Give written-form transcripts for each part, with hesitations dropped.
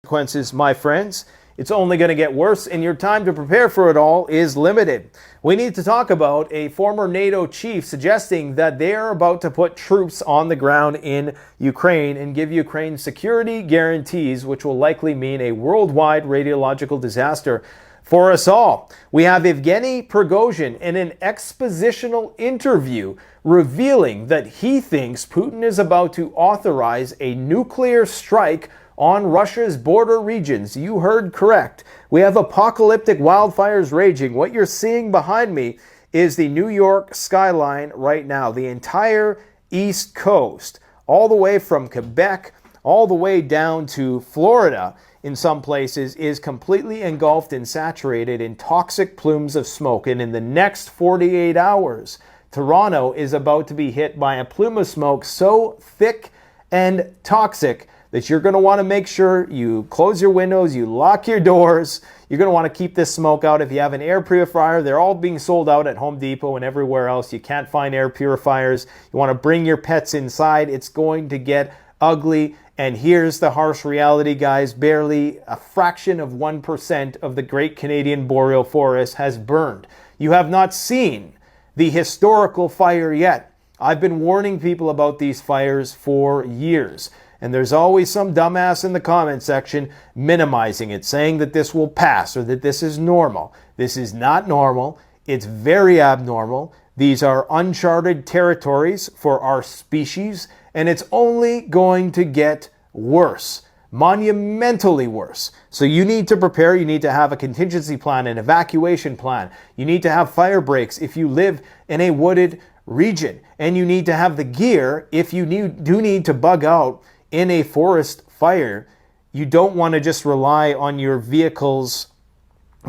consequences, my friends. It's only going to get worse, and your time to prepare for it all is limited. We need to talk about a former NATO chief suggesting that they are about to put troops on the ground in Ukraine and give Ukraine security guarantees, which will likely mean a worldwide radiological disaster for us all. We have Evgeny Prigozhin in an expositional interview revealing that he thinks Putin is about to authorize a nuclear strike on Russia's border regions. You heard correct. We have apocalyptic wildfires raging. What you're seeing behind me is the New York skyline right now. The entire East Coast, all the way from Quebec, all the way down to Florida in some places, is completely engulfed and saturated in toxic plumes of smoke. And in the next 48 hours, Toronto is about to be hit by a plume of smoke so thick and toxic that you're going to want to make sure you close your windows, you lock your doors. You're going to want to keep this smoke out. If you have an air purifier, they're all being sold out at Home Depot and everywhere else. You can't find air purifiers. You want to bring your pets inside. It's going to get ugly. And here's the harsh reality, guys. Barely a fraction of 1% of the Great Canadian Boreal Forest has burned. You have not seen the historical fire yet. I've been warning people about these fires for years. And there's always some dumbass in the comment section minimizing it, saying that this will pass or that this is normal. This is not normal. It's very abnormal. These are uncharted territories for our species, and it's only going to get worse, monumentally worse. So you need to prepare. You need to have a contingency plan, an evacuation plan. You need to have fire breaks if you live in a wooded region, and you need to have the gear if you do need to bug out in a forest fire. You don't want to just rely on your vehicle's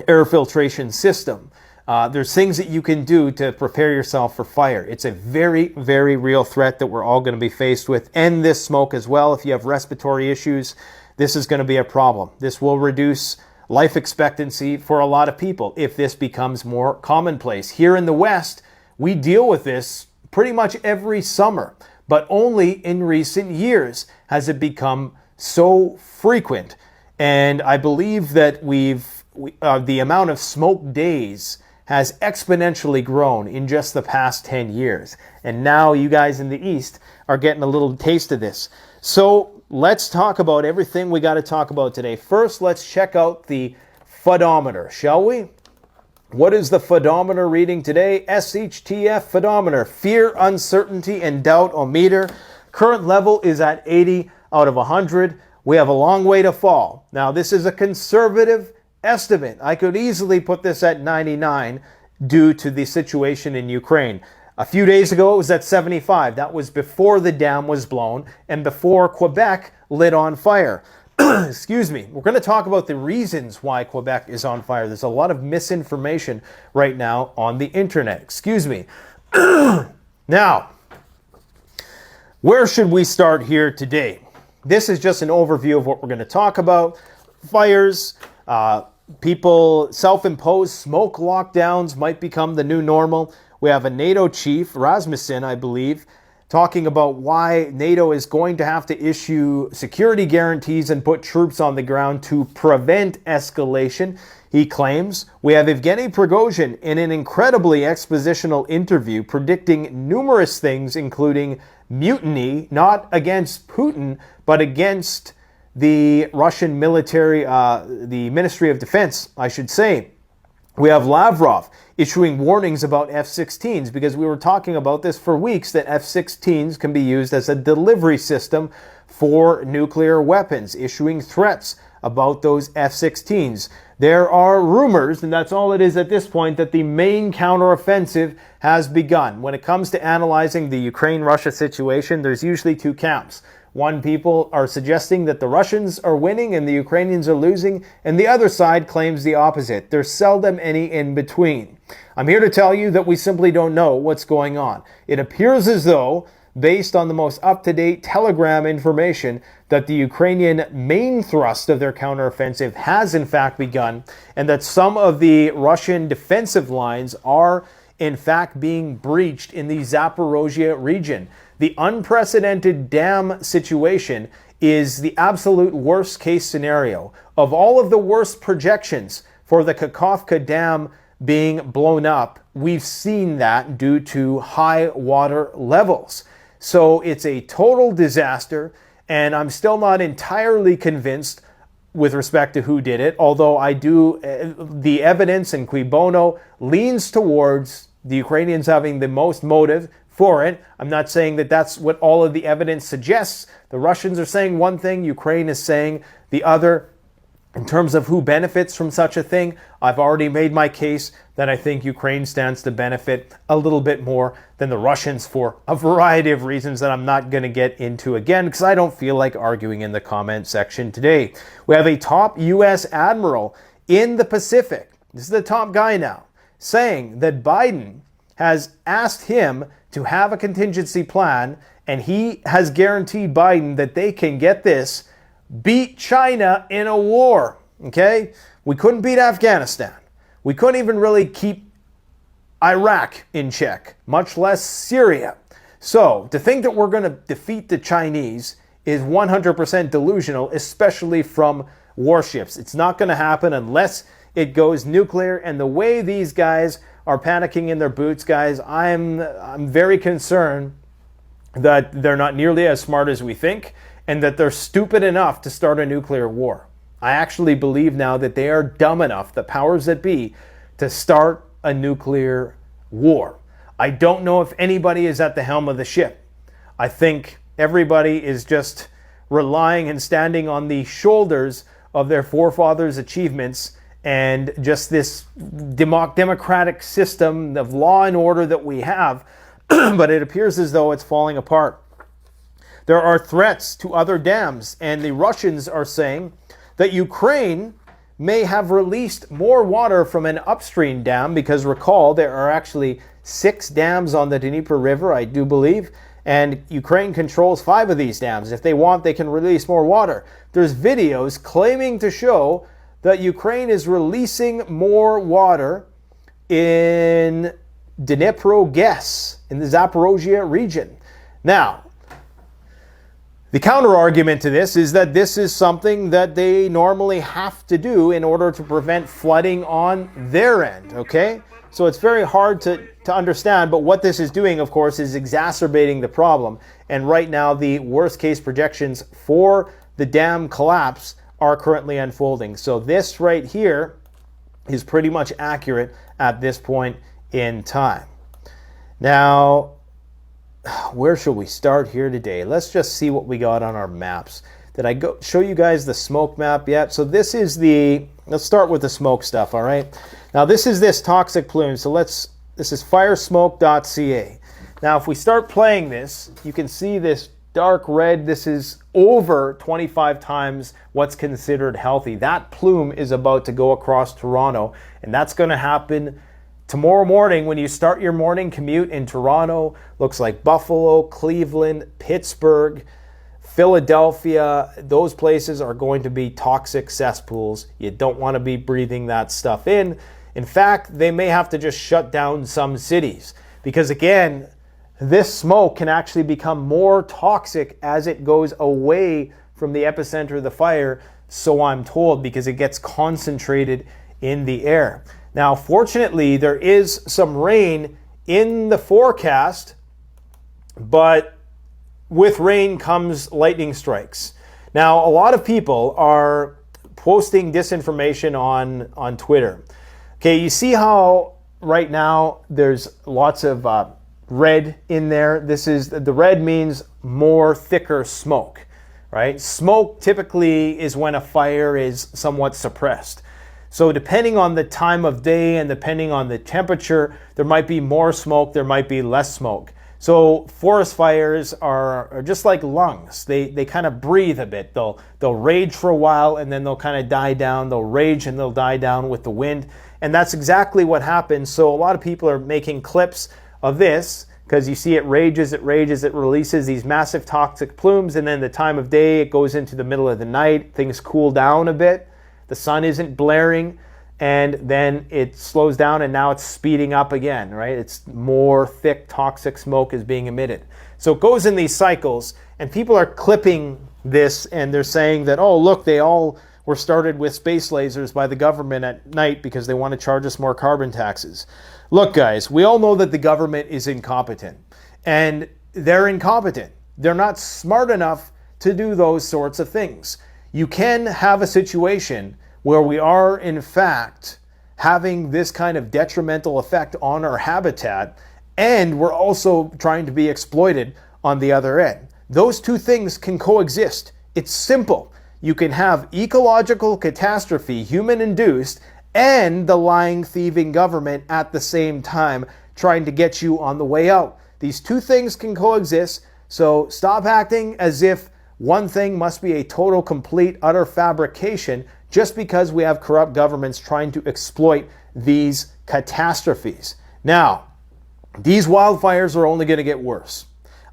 air filtration system. There's things that you can do to prepare yourself for fire. It's a very, very real threat that we're all going to be faced with. And this smoke as well. If you have respiratory issues, this is going to be a problem. This will reduce life expectancy for a lot of people if this becomes more commonplace. Here in the West, we deal with this pretty much every summer. But only in recent years has it become so frequent. And I believe that the amount of smoke days has exponentially grown in just the past 10 years. And now you guys in the East are getting a little taste of this. So let's talk about everything we got to talk about today. First, let's check out the photometer, shall we? What is the photometer reading today? SHTF photometer, fear, uncertainty, and doubt-o-meter. Current level is at 80 out of 100. We have a long way to fall. Now, this is a conservative estimate. I could easily put this at 99 due to the situation in Ukraine. A few days ago, it was at 75. That was before the dam was blown and before Quebec lit on fire. Excuse me. We're going to talk about the reasons why Quebec is on fire. There's a lot of misinformation right now on the internet. Excuse me. Now, where should we start here today? This is just an overview of what we're going to talk about. Fires, people, self-imposed smoke lockdowns might become the new normal. We have a NATO chief, Rasmussen, I believe, talking about why NATO is going to have to issue security guarantees and put troops on the ground to prevent escalation, he claims. We have Evgeny Prigozhin in an incredibly expositional interview predicting numerous things, including mutiny, not against Putin, but against the Russian military, the Ministry of Defense, I should say. We have Lavrov issuing warnings about F-16s, because we were talking about this for weeks, that F-16s can be used as a delivery system for nuclear weapons, issuing threats about those F-16s. There are rumors, and that's all it is at this point, that the main counteroffensive has begun. When it comes to analyzing the Ukraine-Russia situation, there's usually two camps. One, people are suggesting that the Russians are winning and the Ukrainians are losing, and the other side claims the opposite. There's seldom any in between. I'm here to tell you that we simply don't know what's going on. It appears as though, based on the most up-to-date Telegram information, that the Ukrainian main thrust of their counteroffensive has in fact begun, and that some of the Russian defensive lines are in fact being breached in the Zaporozhye region. The unprecedented dam situation is the absolute worst case scenario of all of the worst projections for the Kakhovka Dam being blown up. We've seen that due to high water levels. So it's a total disaster, and I'm still not entirely convinced with respect to who did it, although I do, the evidence in cui bono leans towards the Ukrainians having the most motive for it. I'm not saying that that's what all of the evidence suggests. The Russians are saying one thing, Ukraine is saying the other. In terms of who benefits from such a thing, I've already made my case that I think Ukraine stands to benefit a little bit more than the Russians for a variety of reasons that I'm not going to get into again because I don't feel like arguing in the comment section today. We have a top U.S. admiral in the Pacific, this is the top guy now, saying that Biden has asked him to have a contingency plan, and he has guaranteed Biden that they can get this, beat China in a war, okay? We couldn't beat Afghanistan. We couldn't even really keep Iraq in check, much less Syria. So to think that we're going to defeat the Chinese is 100% delusional, especially from warships. It's not going to happen unless it goes nuclear, and the way these guys are panicking in their boots, guys, I'm very concerned that they're not nearly as smart as we think, and that they're stupid enough to start a nuclear war. I actually believe now that they are dumb enough, the powers that be, to start a nuclear war. I don't know if anybody is at the helm of the ship. I think everybody is just relying and standing on the shoulders of their forefathers' achievements and just this democratic system of law and order that we have, but it appears as though it's falling apart. There are threats to other dams, and the Russians are saying that Ukraine may have released more water from an upstream dam, because recall, there are actually 6 dams on the Dnieper River, I do believe, and Ukraine controls 5 of these dams. If they want, they can release more water. There's videos claiming to show that Ukraine is releasing more water in Dnipro GES, in the Zaporozhye region. Now, the counter-argument to this is that this is something that they normally have to do in order to prevent flooding on their end, okay? So it's very hard to understand, but what this is doing, of course, is exacerbating the problem. And right now, the worst-case projections for the dam collapse are currently unfolding. So this right here is pretty much accurate at this point in time. Now, where should we start here today? Let's just see what we got on our maps. Did I show you guys the smoke map yet? So this is let's start with the smoke stuff, all right? Now this is this toxic plume. So this is firesmoke.ca. Now if we start playing this, you can see this dark red. This is over 25 times what's considered healthy. That plume is about to go across Toronto, and that's going to happen tomorrow morning when you start your morning commute in Toronto. Looks like Buffalo, Cleveland, Pittsburgh, Philadelphia. Those places are going to be toxic cesspools. You don't want to be breathing that stuff in. In fact, they may have to just shut down some cities because, again, this smoke can actually become more toxic as it goes away from the epicenter of the fire, so I'm told, because it gets concentrated in the air. Now, fortunately, there is some rain in the forecast, but with rain comes lightning strikes. Now, a lot of people are posting disinformation on Twitter. Okay, you see how right now there's lots of red in there. The red means more thicker smoke, right? Smoke typically is when a fire is somewhat suppressed. So depending on the time of day and depending on the temperature, there might be more smoke, there might be less smoke. So forest fires are just like lungs. They kind of breathe a bit. They'll rage for a while and then they'll kind of die down. They'll rage and they'll die down with the wind. And that's exactly what happens. So a lot of people are making clips of this because you see it rages, it releases these massive toxic plumes, and then the time of day, it goes into the middle of the night, things cool down a bit, the sun isn't blaring, and then it slows down and now it's speeding up again, right? It's more thick toxic smoke is being emitted. So it goes in these cycles, and people are clipping this, and they're saying that, oh, look, they all were started with space lasers by the government at night because they want to charge us more carbon taxes. Look, guys, we all know that the government is incompetent, and they're incompetent. They're not smart enough to do those sorts of things. You can have a situation where we are, in fact, having this kind of detrimental effect on our habitat, and we're also trying to be exploited on the other end. Those two things can coexist. It's simple. You can have ecological catastrophe, human-induced, and the lying, thieving government at the same time trying to get you on the way out. These two things can coexist, so stop acting as if one thing must be a total, complete, utter fabrication just because we have corrupt governments trying to exploit these catastrophes. Now, these wildfires are only going to get worse.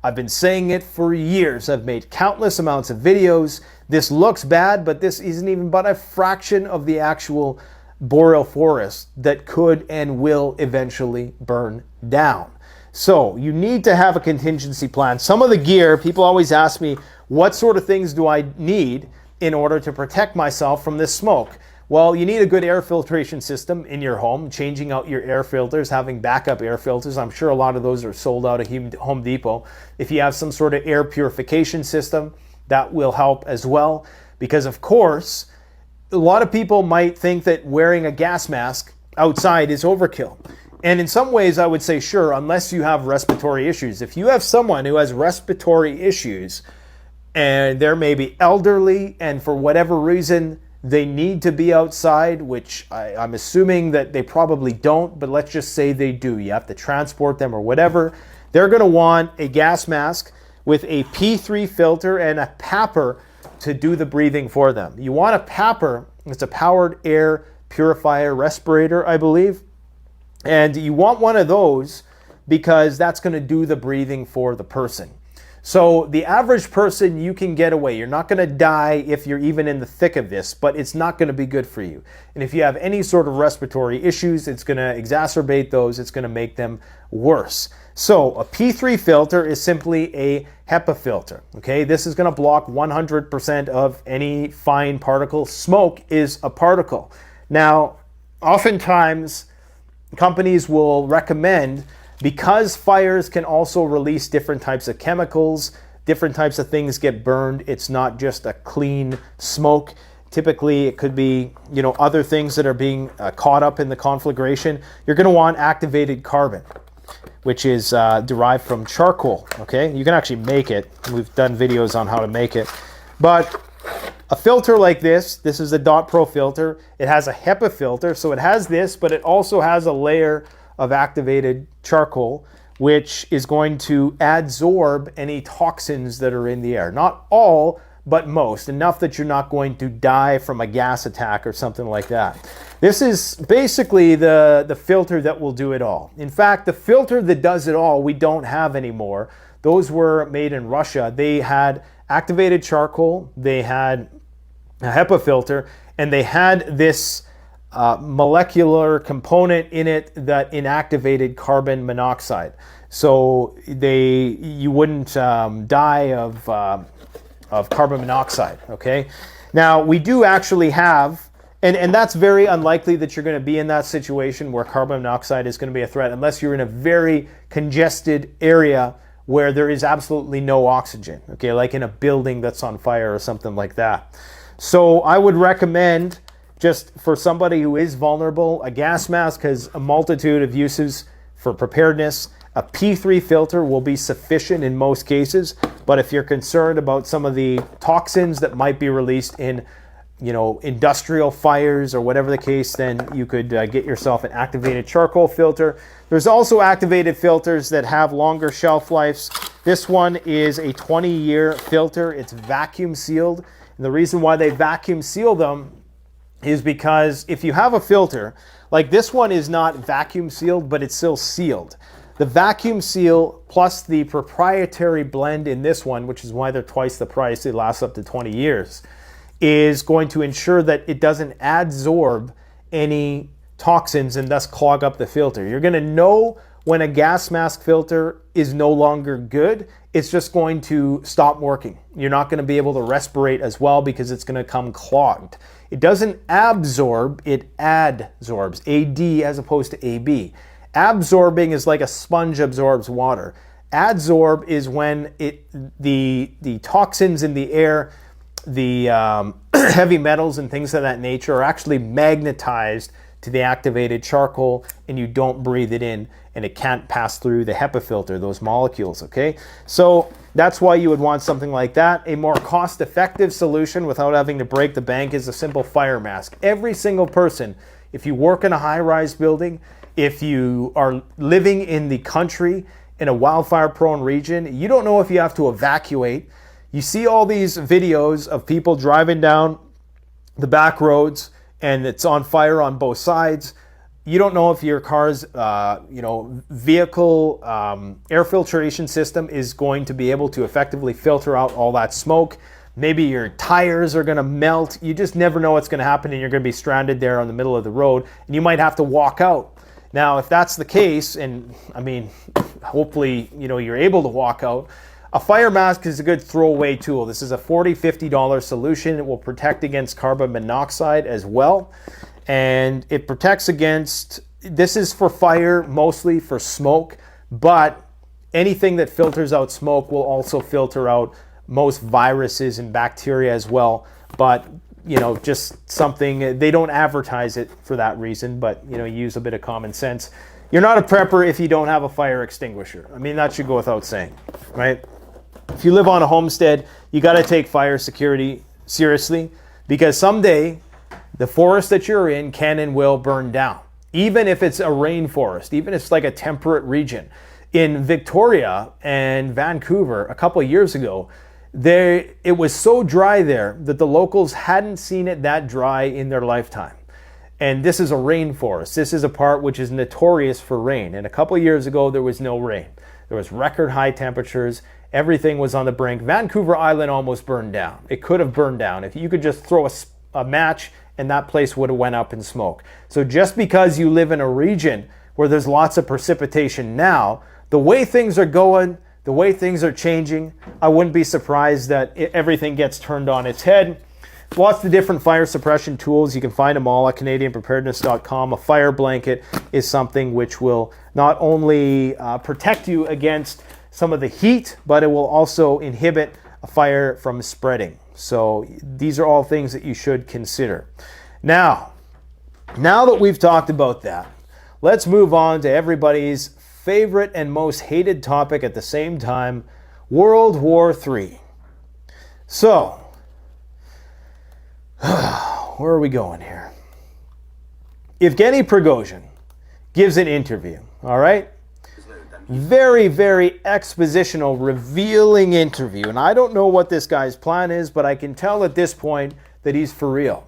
I've been saying it for years. I've made countless amounts of videos. This looks bad, but this isn't even but a fraction of the actual boreal forest that could and will eventually burn down. So you need to have a contingency plan. Some of the gear, people always ask me, what sort of things do I need in order to protect myself from this smoke? Well, you need a good air filtration system in your home, changing out your air filters, having backup air filters. I'm sure a lot of those are sold out of Home Depot. If you have some sort of air purification system, that will help as well. Because of course, a lot of people might think that wearing a gas mask outside is overkill. And in some ways, I would say, sure, unless you have respiratory issues. If you have someone who has respiratory issues and they're maybe elderly and for whatever reason they need to be outside, which I'm assuming that they probably don't, but let's just say they do. You have to transport them or whatever. They're going to want a gas mask with a P3 filter and a PAPR to do the breathing for them. You want a PAPR, it's a powered air purifier respirator, I believe. And you want one of those because that's going to do the breathing for the person. So the average person, you can get away. You're not going to die if you're even in the thick of this, but it's not going to be good for you. And if you have any sort of respiratory issues, it's going to exacerbate those. It's going to make them worse. So a P3 filter is simply a HEPA filter. Okay, this is going to block 100% of any fine particle. Smoke is a particle. Now, oftentimes companies will recommend, because fires can also release different types of chemicals, different types of things get burned. It's not just a clean smoke. Typically, it could be, other things that are being caught up in the conflagration. You're going to want activated carbon, which is derived from charcoal. Okay, you can actually make it. We've done videos on how to make it. But a filter like this is a Dot Pro filter. It has a HEPA filter, so it has this, but it also has a layer of activated charcoal, which is going to adsorb any toxins that are in the air. Not all, but most. Enough that you're not going to die from a gas attack or something like that. This is basically the filter that will do it all. In fact, the filter that does it all, we don't have anymore. Those were made in Russia. They had activated charcoal, they had a HEPA filter, and they had this molecular component in it that inactivated carbon monoxide. So you wouldn't die of carbon monoxide, okay? Now, we do actually have, and that's very unlikely that you're going to be in that situation where carbon monoxide is going to be a threat unless you're in a very congested area where there is absolutely no oxygen, okay? Like in a building that's on fire or something like that. So I would recommend, just for somebody who is vulnerable, a gas mask has a multitude of uses for preparedness. A P3 filter will be sufficient in most cases, but if you're concerned about some of the toxins that might be released in, industrial fires or whatever the case, then you could get yourself an activated charcoal filter. There's also activated filters that have longer shelf lives. This one is a 20-year filter. It's vacuum sealed. And the reason why they vacuum seal them is because if you have a filter, like this one is not vacuum sealed, but it's still sealed. The vacuum seal plus the proprietary blend in this one, which is why they're twice the price, they last up to 20 years, is going to ensure that it doesn't adsorb any toxins and thus clog up the filter. You're going to know when a gas mask filter is no longer good, it's just going to stop working. You're not going to be able to respirate as well because it's going to come clogged. It doesn't absorb, it adsorbs. AD as opposed to AB. Absorbing is like a sponge absorbs water. Adsorb is when the toxins in the air, the heavy metals and things of that nature are actually magnetized to the activated charcoal, and you don't breathe it in, and it can't pass through the HEPA filter, those molecules, okay? So that's why you would want something like that. A more cost-effective solution without having to break the bank is a simple fire mask. Every single person, if you work in a high-rise building, if you are living in the country in a wildfire-prone region, you don't know if you have to evacuate. You see all these videos of people driving down the back roads and it's on fire on both sides. You don't know if your car's vehicle air filtration system is going to be able to effectively filter out all that smoke. Maybe your tires are going to melt. You just never know what's going to happen, and you're going to be stranded there on the middle of the road, and you might have to walk out. Now, if that's the case, and I mean, hopefully, you're able to walk out, a fire mask is a good throwaway tool. This is a $40, $50 solution. It will protect against carbon monoxide as well. And it protects against, this is for fire, mostly for smoke, but anything that filters out smoke will also filter out most viruses and bacteria as well. But, just something, they don't advertise it for that reason, but, use a bit of common sense. You're not a prepper if you don't have a fire extinguisher. I mean, that should go without saying, right? If you live on a homestead, you got to take fire security seriously, because someday the forest that you're in can and will burn down, even if it's a rainforest, even if it's like a temperate region. In Victoria and Vancouver a couple of years ago, it was so dry there that the locals hadn't seen it that dry in their lifetime. And this is a rainforest. This is a part which is notorious for rain. And a couple of years ago, there was no rain. There was record high temperatures. Everything was on the brink. Vancouver Island almost burned down. It could have burned down. If you could just throw a match and that place would have went up in smoke. So just because you live in a region where there's lots of precipitation now, the way things are going, the way things are changing, I wouldn't be surprised that everything gets turned on its head. Lots of different fire suppression tools. You can find them all at CanadianPreparedness.com. A fire blanket is something which will not only protect you against some of the heat, but it will also inhibit a fire from spreading. So these are all things that you should consider. Now that we've talked about that, let's move on to everybody's favorite and most hated topic at the same time, World War III. So, where are we going here? Evgeny Prigozhin gives an interview, all right? Very, very expositional, revealing interview. And I don't know what this guy's plan is, but I can tell at this point that he's for real.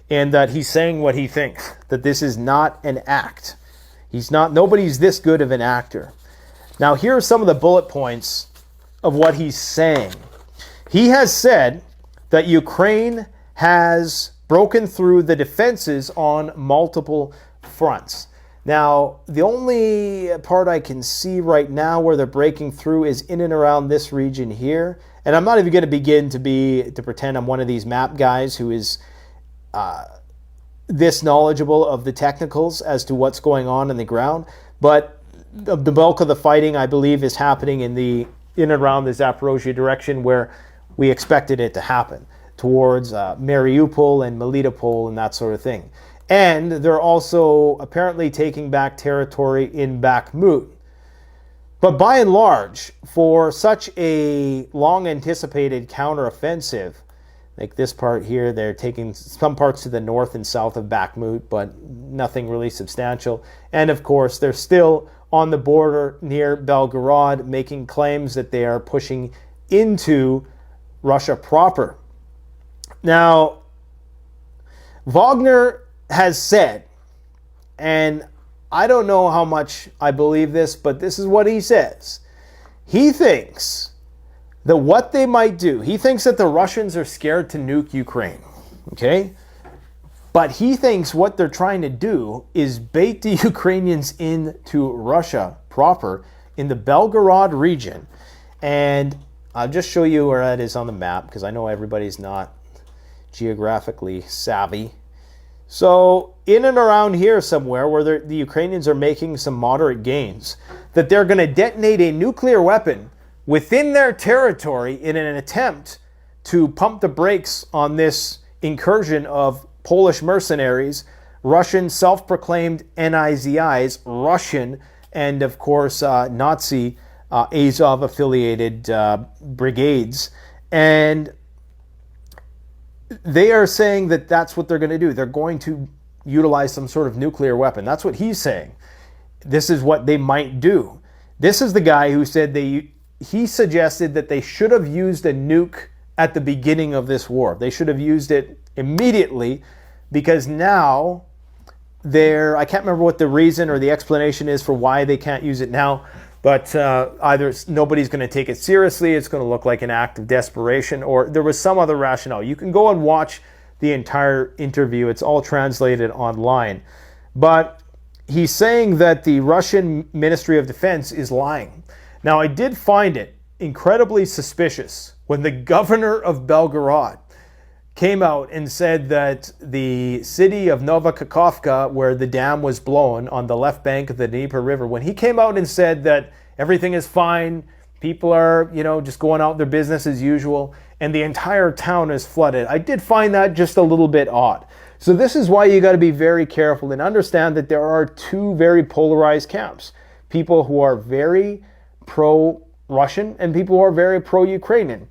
And that he's saying what he thinks. That this is not an act. Nobody's this good of an actor. Now, here are some of the bullet points of what he's saying. He has said that Ukraine has broken through the defenses on multiple fronts. Now, the only part I can see right now where they're breaking through is in and around this region here. And I'm not even going to begin to pretend I'm one of these map guys who is this knowledgeable of the technicals as to what's going on the ground. But the bulk of the fighting, I believe, is happening in and around the Zaporozhye direction where we expected it to happen, towards Mariupol and Melitopol and that sort of thing. And they're also apparently taking back territory in Bakhmut. But by and large, for such a long-anticipated counteroffensive, like this part here, they're taking some parts to the north and south of Bakhmut, but nothing really substantial. And of course, they're still on the border near Belgorod, making claims that they are pushing into Russia proper. Now, Wagner has said, and I don't know how much I believe this, but this is what he says. He thinks that what they might do, he thinks that the Russians are scared to nuke Ukraine, okay? But he thinks what they're trying to do is bait the Ukrainians into Russia proper in the Belgorod region. And I'll just show you where that is on the map, because I know everybody's not geographically savvy. So in and around here somewhere, where the Ukrainians are making some moderate gains, that they're going to detonate a nuclear weapon within their territory in an attempt to pump the brakes on this incursion of Polish mercenaries, Russian self-proclaimed NIZIs, Russian and of course Nazi Azov-affiliated brigades. And they are saying that that's what they're going to do. They're going to utilize some sort of nuclear weapon. That's what he's saying. This is what they might do. This is the guy who said he suggested that they should have used a nuke at the beginning of this war. They should have used it immediately, because now I can't remember what the reason or the explanation is for why they can't use it now, but either nobody's going to take it seriously, it's going to look like an act of desperation, or there was some other rationale. You can go and watch the entire interview. It's all translated online. But he's saying that the Russian Ministry of Defense is lying. Now, I did find it incredibly suspicious when the governor of Belgorod came out and said that the city of Novokakhovka, where the dam was blown on the left bank of the Dnieper River, when he came out and said that everything is fine, people are, just going out their business as usual, and the entire town is flooded, I did find that just a little bit odd. So this is why you got to be very careful and understand that there are two very polarized camps. People who are very pro-Russian and people who are very pro-Ukrainian.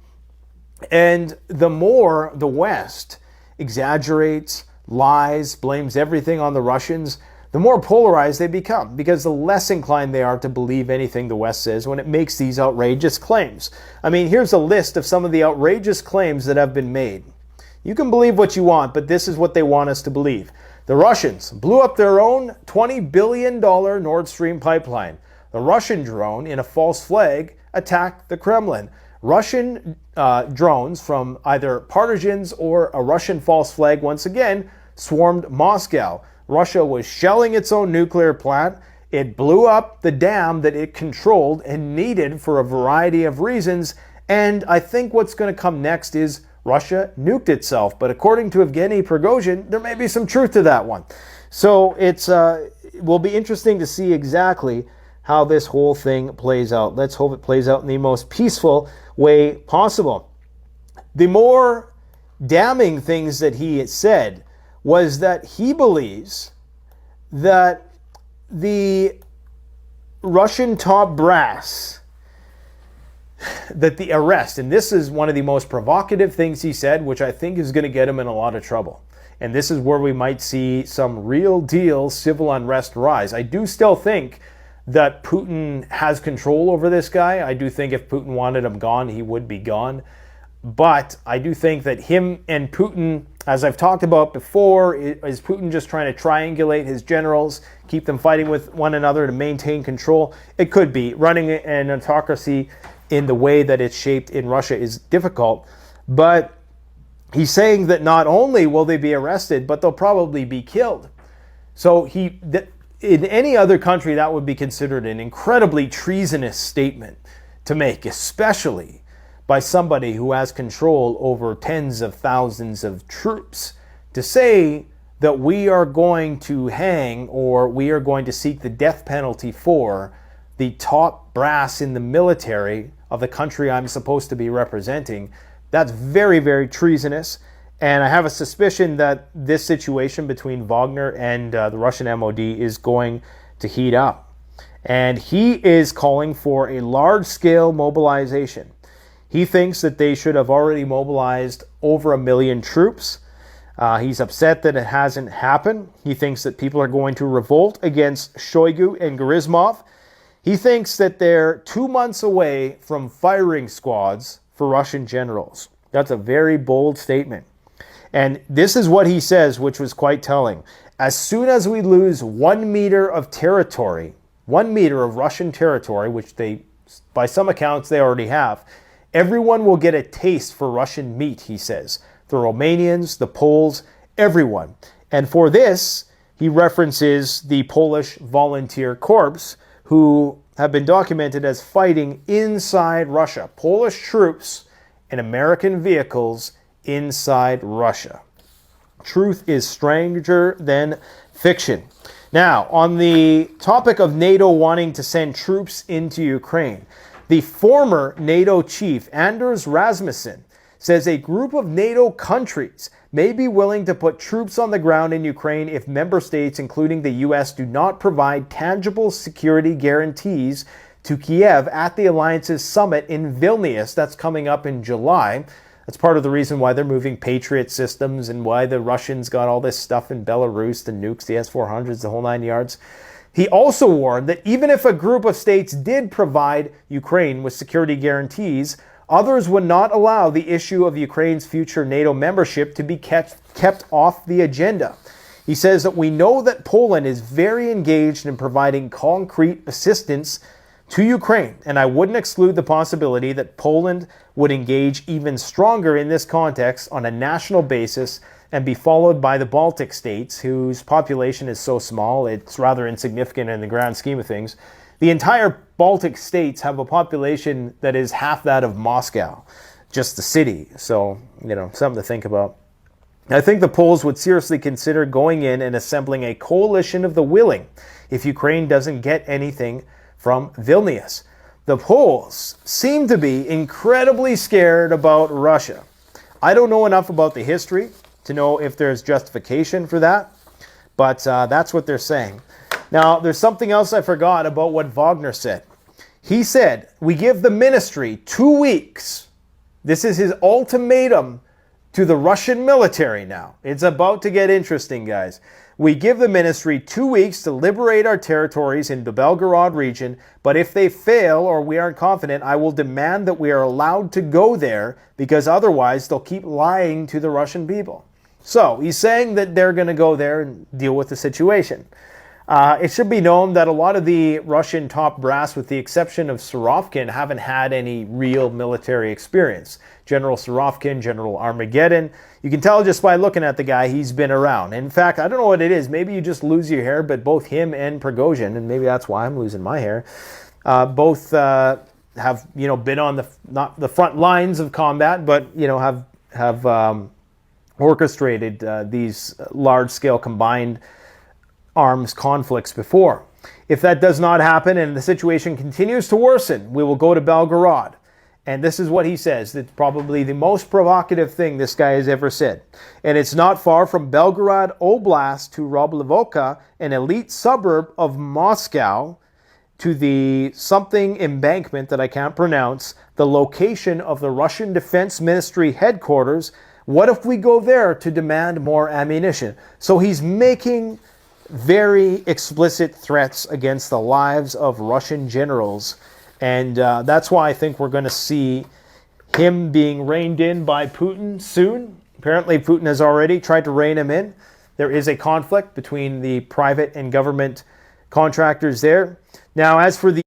And the more the West exaggerates, lies, blames everything on the Russians, the more polarized they become, because the less inclined they are to believe anything the West says when it makes these outrageous claims. I mean, here's a list of some of the outrageous claims that have been made. You can believe what you want, but this is what they want us to believe. The Russians blew up their own $20 billion Nord Stream pipeline. The Russian drone, in a false flag, attacked the Kremlin. Russian drones from either partisans or a Russian false flag once again swarmed Moscow. Russia was shelling its own nuclear plant. It blew up the dam that it controlled and needed for a variety of reasons. And I think what's going to come next is Russia nuked itself. But according to Evgeny Prigozhin, there may be some truth to that one. So it will be interesting to see exactly how this whole thing plays out. Let's hope it plays out in the most peaceful way possible. The more damning things that he said was that he believes that the Russian top brass, that the arrest, and this is one of the most provocative things he said, which I think is going to get him in a lot of trouble. And this is where we might see some real deal civil unrest rise. I do still think that Putin has control over this guy. I do think if Putin wanted him gone, he would be gone. But I do think that him and Putin, as I've talked about before, is Putin just trying to triangulate his generals, keep them fighting with one another to maintain control? It could be. Running an autocracy in the way that it's shaped in Russia is difficult. But he's saying that not only will they be arrested, but they'll probably be killed. So in any other country, that would be considered an incredibly treasonous statement to make, especially by somebody who has control over tens of thousands of troops. To say that we are going to hang or we are going to seek the death penalty for the top brass in the military of the country I'm supposed to be representing, that's very, very treasonous. And I have a suspicion that this situation between Wagner and the Russian MOD is going to heat up. And he is calling for a large-scale mobilization. He thinks that they should have already mobilized over 1 million troops. He's upset that it hasn't happened. He thinks that people are going to revolt against Shoigu and Gerasimov. He thinks that they're 2 months away from firing squads for Russian generals. That's a very bold statement. And this is what he says, which was quite telling. As soon as we lose 1 meter of territory, 1 meter of Russian territory, which they, by some accounts, they already have, everyone will get a taste for Russian meat, he says. The Romanians, the Poles, everyone. And for this, he references the Polish Volunteer Corps, who have been documented as fighting inside Russia. Polish troops and American vehicles inside Russia. Truth is stranger than fiction. Now, on the topic of NATO wanting to send troops into Ukraine, the former NATO chief, Anders Rasmussen, says a group of NATO countries may be willing to put troops on the ground in Ukraine if member states, including the U.S., do not provide tangible security guarantees to Kiev at the alliance's summit in Vilnius. That's coming up in July. That's part of the reason why they're moving Patriot systems and why the Russians got all this stuff in Belarus, the nukes, the S-400s, the whole 9 yards. He also warned that even if a group of states did provide Ukraine with security guarantees, others would not allow the issue of Ukraine's future NATO membership to be kept off the agenda. He says that we know that Poland is very engaged in providing concrete assistance to Ukraine, and I wouldn't exclude the possibility that Poland would engage even stronger in this context on a national basis and be followed by the Baltic states, whose population is so small, it's rather insignificant in the grand scheme of things. The entire Baltic states have a population that is half that of Moscow, just the city. So, something to think about. I think the Poles would seriously consider going in and assembling a coalition of the willing if Ukraine doesn't get anything from Vilnius. The Poles seem to be incredibly scared about Russia. I don't know enough about the history to know if there's justification for that, but that's what they're saying. Now, there's something else I forgot about what Wagner said. He said, we give the ministry 2 weeks. This is his ultimatum to the Russian military now. It's about to get interesting, guys. We give the ministry 2 weeks to liberate our territories in the Belgorod region, but if they fail or we aren't confident, I will demand that we are allowed to go there, because otherwise they'll keep lying to the Russian people. So he's saying that they're going to go there and deal with the situation. It should be known that a lot of the Russian top brass, with the exception of Surovkin, haven't had any real military experience. General Surovkin, General Armageddon, you can tell just by looking at the guy, he's been around. In fact, I don't know what it is. Maybe you just lose your hair, but both him and Prigozhin, and maybe that's why I'm losing my hair, both have been on the not the front lines of combat, but have orchestrated these large-scale combined arms conflicts before. If that does not happen and the situation continues to worsen, we will go to Belgorod. And this is what he says. It's probably the most provocative thing this guy has ever said. And it's not far from Belgorod Oblast to Roblevoka, an elite suburb of Moscow, to the something embankment that I can't pronounce, the location of the Russian Defense Ministry headquarters. What if we go there to demand more ammunition? So he's making very explicit threats against the lives of Russian generals. And that's why I think we're going to see him being reined in by Putin soon. Apparently, Putin has already tried to rein him in. There is a conflict between the private and government contractors there. Now, as for the